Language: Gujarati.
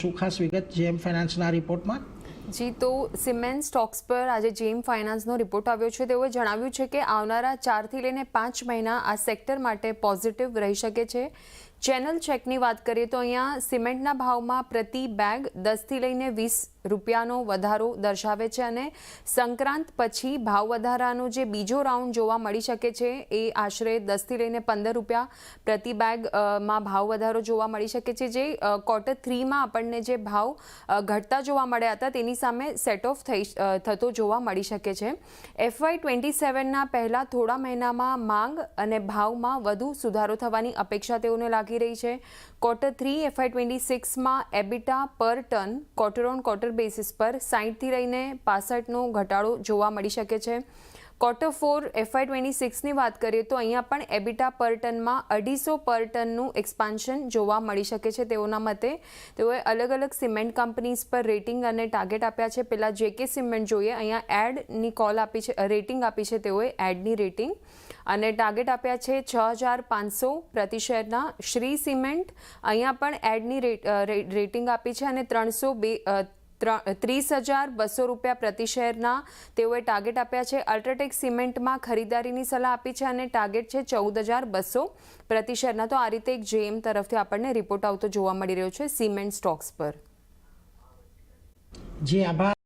શું ખાસ વિગત જેમ ફાઇનાન્સના રિપોર્ટમાં? જી, તો સિમેન્ટ સ્ટોક્સ પર આજે જેમ ફાઇનાન્સનો રિપોર્ટ આવ્યો છે. તેઓએ જણાવ્યું છે કે આવનારા 4 થી લઈને 5 મહિના આ સેક્ટર માટે પોઝિટિવ રહી શકે છે. ચેનલ ચેકની વાત કરીએ તો અહીંયા સિમેન્ટના ભાવમાં પ્રતિ બેગ 10 થી લઈને 20 રૂપિયાનો વધારો દર્શાવે છે અને સંક્રાંત પછી ભાવ વધારાનો જે બીજો રાઉન્ડ જોવા મળી શકે છે એ આશરે 10 થી લઈને 15 રૂપિયા પ્રતિ બેગમાં ભાવ વધારો જોવા મળી શકે છે. જે Q3 આપણને જે ભાવ ઘટતા જોવા મળ્યા હતા તેની સામે સેટ ઓફ થતો જોવા મળી શકે છે. FY27ના પહેલા થોડા મહિનામાં માંગ અને ભાવમાં વધુ સુધારો થવાની અપેક્ષા તેઓને લાગી રહી છે. Q3 FY26માં એબિટા પર tonne quarter on quarter basis પર 60 થી લઈને 65નો ઘટાડો જોવા મળી શકે છે. Q4 FY26ની વાત કરીએ તો અહીંયા પણ એબિટા પર ટનમાં 250 પર ટનનું એક્સપાન્શન જોવા મળી શકે છે. તેઓના મતે તેઓએ અલગ અલગ સિમેન્ટ કંપનીઝ પર રેટિંગ અને ટાર્ગેટ આપ્યા છે. પહેલાં JK સિમેન્ટ જોઈએ, અહીંયા એડની કોલ આપી છે, રેટિંગ આપી છે તેઓએ એડની રેટિંગ અને ટાર્ગેટ આપ્યા છે 6500 પ્રતિ શેરના. શ્રી સિમેન્ટ અહીંયા પણ એડની રેટિંગ આપી છે અને 30,200 રૂપિયા પ્રતિ શેરના તેઓએ ટાર્ગેટ આપ્યા છે. અલ્ટ્રાટેક સિમેન્ટમાં ખરીદારીની સલાહ આપી છે અને ટાર્ગેટ છે 14,200 પ્રતિ શેરના. તો આ રીતે એક જેમ તરફથી આપણને રિપોર્ટ આવતો જોવા મળી રહ્યો છે સિમેન્ટ સ્ટોક્સ પર. જી, આભાર.